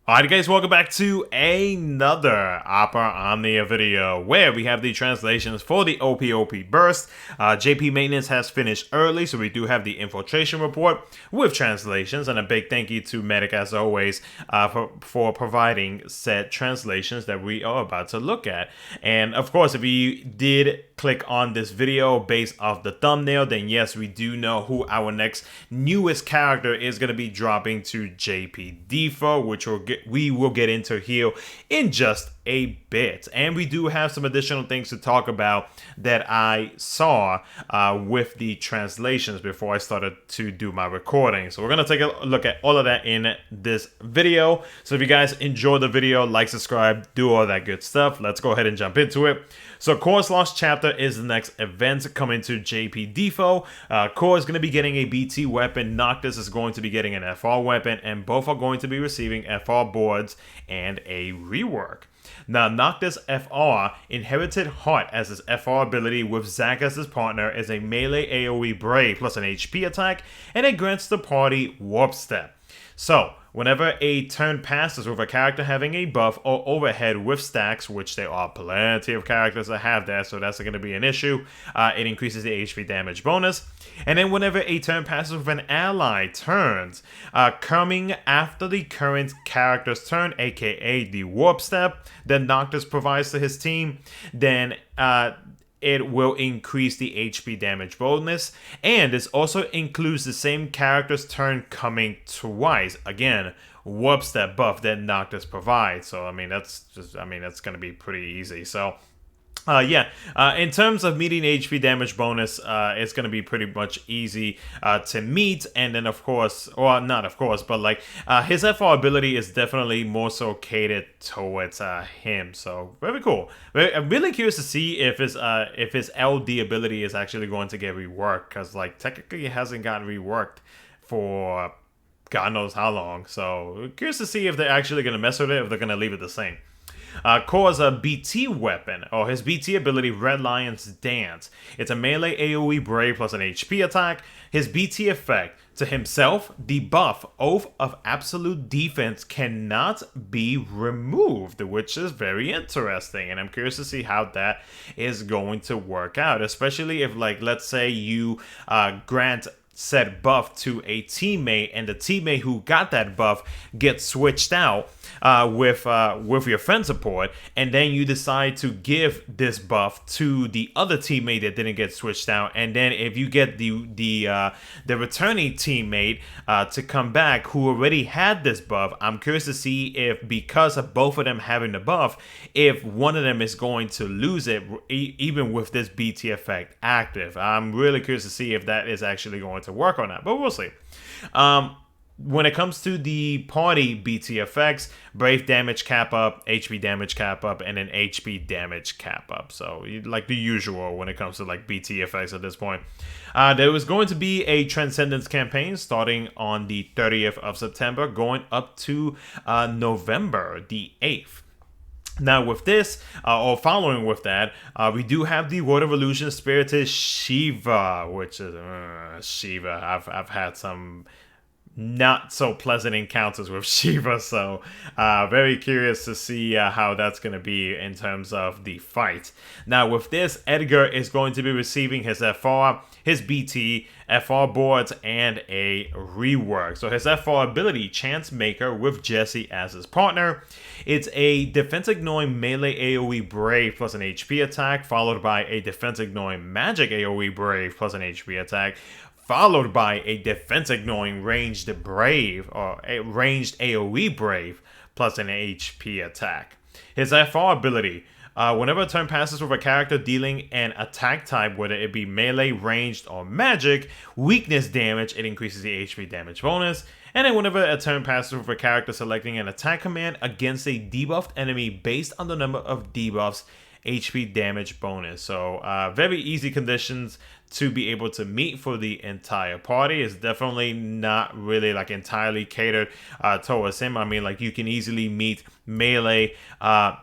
Alright guys, welcome back to another Ope Omnia video where we have the translations for the Ope Ope BURST. JP maintenance has finished early, so we do have the Infiltration report with translations, and a big thank you to Medic as always for providing said translations that we are about to look at. And of course, if you did click on this video based off the thumbnail, then yes, we do know who our next newest character is going to be dropping to JP DFFOO, which we will get into here in just a bit. And we do have some additional things to talk about that I saw with the translations before I started to do my recording. So we're going to take a look at all of that in this video. So if you guys enjoy the video, like, subscribe, do all that good stuff. Let's go ahead and jump into it. So Cor's Lost Chapter is the next event coming to JP DFFOO. Cor is going to be getting a BT weapon. Noctis is going to be getting an FR weapon, and both are going to be receiving FR boards and a rework. Now, Noctis FR inherited Heart as his FR ability with Zack as his partner as a melee AoE Brave plus an HP attack, and it grants the party Warp Step. So, whenever a turn passes with a character having a buff or overhead with stacks, which there are plenty of characters that have that, so that's going to be an issue, it increases the HP damage bonus. And then whenever a turn passes with an ally turns, coming after the current character's turn, aka the Warp Step, that Noctis provides to his team, then it will increase the HP damage bonus, and this also includes the same character's turn coming twice. Again, Warp Step buff that Noctis provides. So that's gonna be pretty easy. So in terms of meeting HP damage bonus, it's going to be pretty much easy to meet. And then, of course, or not of course, but like his FR ability is definitely more so catered towards him. So very cool. I'm really curious to see if his LD ability is actually going to get reworked, because like technically it hasn't gotten reworked for God knows how long. So curious to see if they're actually going to mess with it, if they're going to leave it the same. Cor's a BT weapon, or his BT ability, Red Lion's Dance. It's a melee AoE Brave plus an HP attack. His BT effect to himself, the buff Oath of Absolute Defense cannot be removed, which is very interesting, and I'm curious to see how that is going to work out, especially if, like, let's say you grant said buff to a teammate, and the teammate who got that buff gets switched out with your friend support, and then you decide to give this buff to the other teammate that didn't get switched out, and then if you get the returning teammate to come back who already had this buff, I'm curious to see if, because of both of them having the buff, if one of them is going to lose it even with this BT effect active. I'm really curious to see if that is actually going to work on that, but we'll see. When it comes to the party BT effects, Brave damage cap up, HP damage cap up, and an HP damage cap up. So like the usual when it comes to like BT effects at this point. There was going to be a Transcendence campaign starting on the 30th of September, going up to November the 8th. Now with this, or following with that, we do have the World of Illusion Spirited Shiva, which is Shiva. I've had some not so pleasant encounters with Shiva, so very curious to see how that's going to be in terms of the fight. Now with this, Edgar is going to be receiving his FR, his BT, FR boards, and a rework. So his FR ability, Chance Maker, with Jesse as his partner. It's a defense ignoring melee AoE Brave plus an HP attack, followed by a defense ignoring magic AoE Brave plus an HP attack, followed by a defense ignoring ranged Brave, or a ranged AoE Brave plus an HP attack. His FR ability, whenever a turn passes with a character dealing an attack type, whether it be melee, ranged, or magic, weakness damage, it increases the HP damage bonus. And then whenever a turn passes with a character selecting an attack command against a debuffed enemy based on the number of debuffs, HP damage bonus. So very easy conditions to be able to meet for the entire party. Is definitely not really like entirely catered towards him. I mean, like, you can easily meet melee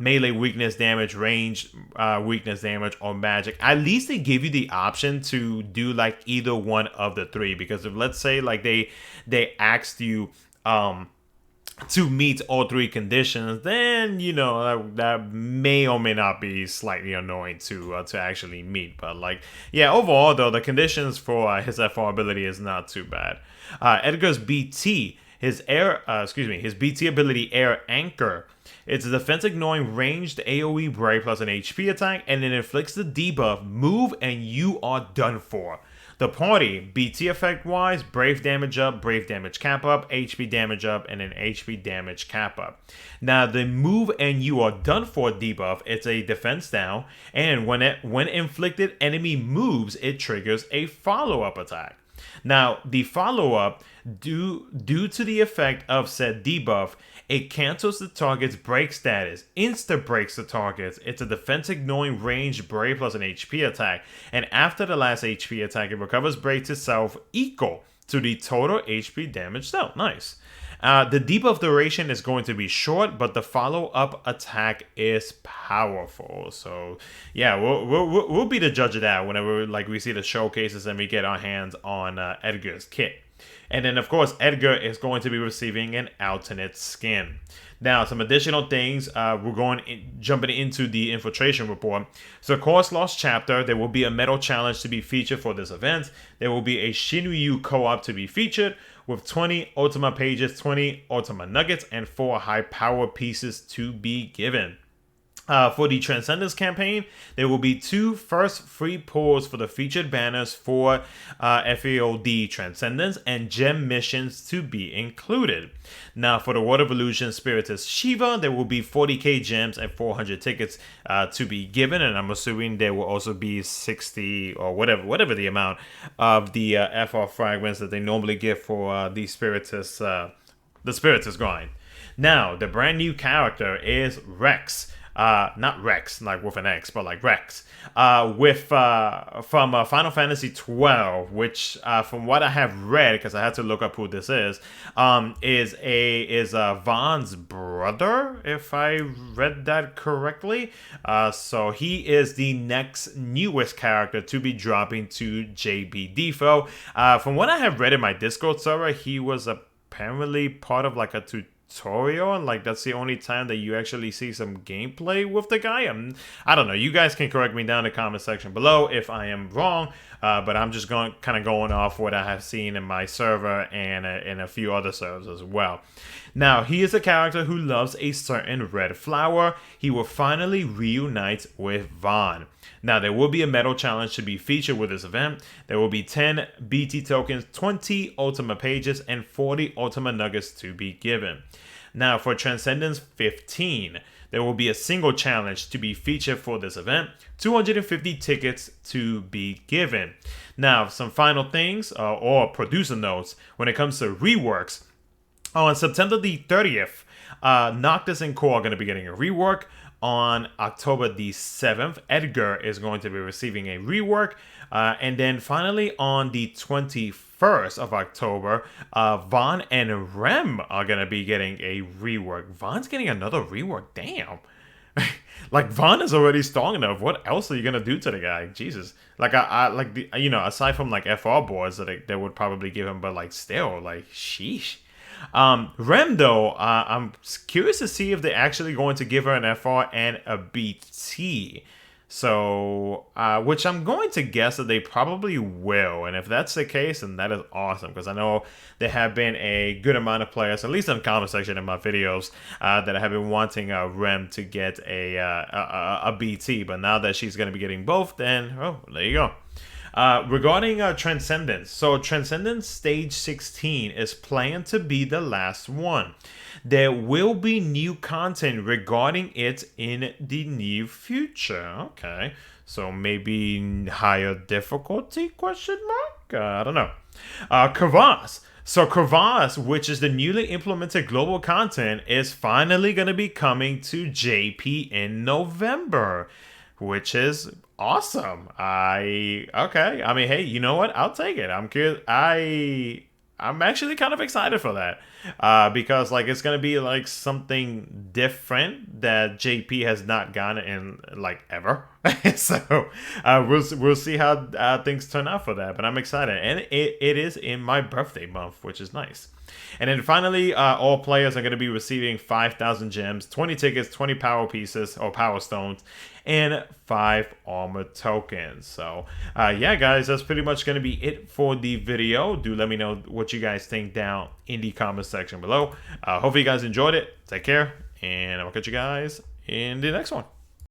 weakness damage, range weakness damage, or magic. At least they give you the option to do like either one of the three, because if, let's say, like they asked you to meet all three conditions, then you know that may or may not be slightly annoying to actually meet. But like, yeah, overall though, the conditions for his FR ability is not too bad. Edgar's BT, his BT ability, Air Anchor. It's a defense ignoring ranged AoE break plus an HP attack, and it inflicts the debuff, move, and you are done for. The party, BT effect wise, brave damage up, brave damage cap up, HP damage up, and an HP damage cap up. Now the move and you are done for debuff, it's a defense down, and when inflicted enemy moves, it triggers a follow-up attack. Now, the follow-up, due to the effect of said debuff, it cancels the target's break status, insta-breaks the targets. It's a defense-ignoring range break plus an HP attack, and after the last HP attack, it recovers break to self equal to the total HP damage dealt. Nice. The debuff duration is going to be short, but the follow-up attack is powerful. So yeah, we'll be the judge of that whenever we see the showcases and we get our hands on Edgar's kit. And then of course Edgar is going to be receiving an alternate skin. Now, some additional things, we're jumping into the Infiltration report. So, Cor's Lost Chapter, there will be a medal challenge to be featured for this event. There will be a Shinryu co-op to be featured with 20 Ultima pages, 20 Ultima nuggets, and 4 high power pieces to be given. For the Transcendence campaign, there will be 2 first free pulls for the featured banners for FAOD Transcendence and gem missions to be included. Now, for the World of Illusion Spiritus Shiva, there will be 40k gems and 400 tickets to be given, and I'm assuming there will also be 60 or whatever the amount of the FR fragments that they normally give for the Spiritus grind. Now, the brand new character is Reks. Not Reks, like with an X, but like Reks. From Final Fantasy 12, which from what I have read, because I had to look up who this is Vaughn's brother, if I read that correctly. So he is the next newest character to be dropping to DFFOO. From what I have read in my Discord server, he was apparently part of like a tutorial, and like that's the only time that you actually see some gameplay with the guy. I don't know, you guys can correct me down in the comment section below if I am wrong, but I'm just going off what I have seen in my server and in a few other servers as well. Now, he is a character who loves a certain red flower. He will finally reunite with Vaughn. Now, there will be a medal challenge to be featured with this event. There will be 10 BT tokens, 20 Ultima pages, and 40 Ultima nuggets to be given. Now, for Transcendence 15, there will be a single challenge to be featured for this event, 250 tickets to be given. Now, some final things or producer notes when it comes to reworks. On September the 30th, Noctis and Cor are going to be getting a rework. On October the 7th, Edgar is going to be receiving a rework. And then finally on the 21st of October, Vaughn and Rem are going to be getting a rework. Vaughn's getting another rework. Damn. Like, Vaughn is already strong enough. What else are you going to do to the guy? Jesus. Like, aside from like FR boards that they would probably give him, but like still, like, sheesh. Rem though, I'm curious to see if they're actually going to give her an FR and a BT. So, which I'm going to guess that they probably will. And if that's the case, then that is awesome. Because I know there have been a good amount of players, at least in the comment section in my videos, that have been wanting Rem to get a BT. But now that she's going to be getting both, then, oh, there you go. Regarding Transcendence, so Transcendence Stage 16 is planned to be the last one. There will be new content regarding it in the near future. Okay, so maybe higher difficulty, question mark? I don't know. Crevasse. So Crevasse, which is the newly implemented global content, is finally going to be coming to JP in November, which is awesome. I mean, hey, you know what? I'll take it. I'm curious. I'm actually kind of excited for that. Because like it's gonna be like something different that JP has not gotten in like ever. So we'll see how things turn out for that. But I'm excited, and it is in my birthday month, which is nice. And then finally, all players are going to be receiving 5,000 gems, 20 tickets, 20 power pieces or power stones, and 5 armor tokens. So yeah, guys, that's pretty much going to be it for the video. Do let me know what you guys think down in the comment section below. Hopefully you guys enjoyed it. Take care, and I'll catch you guys in the next one.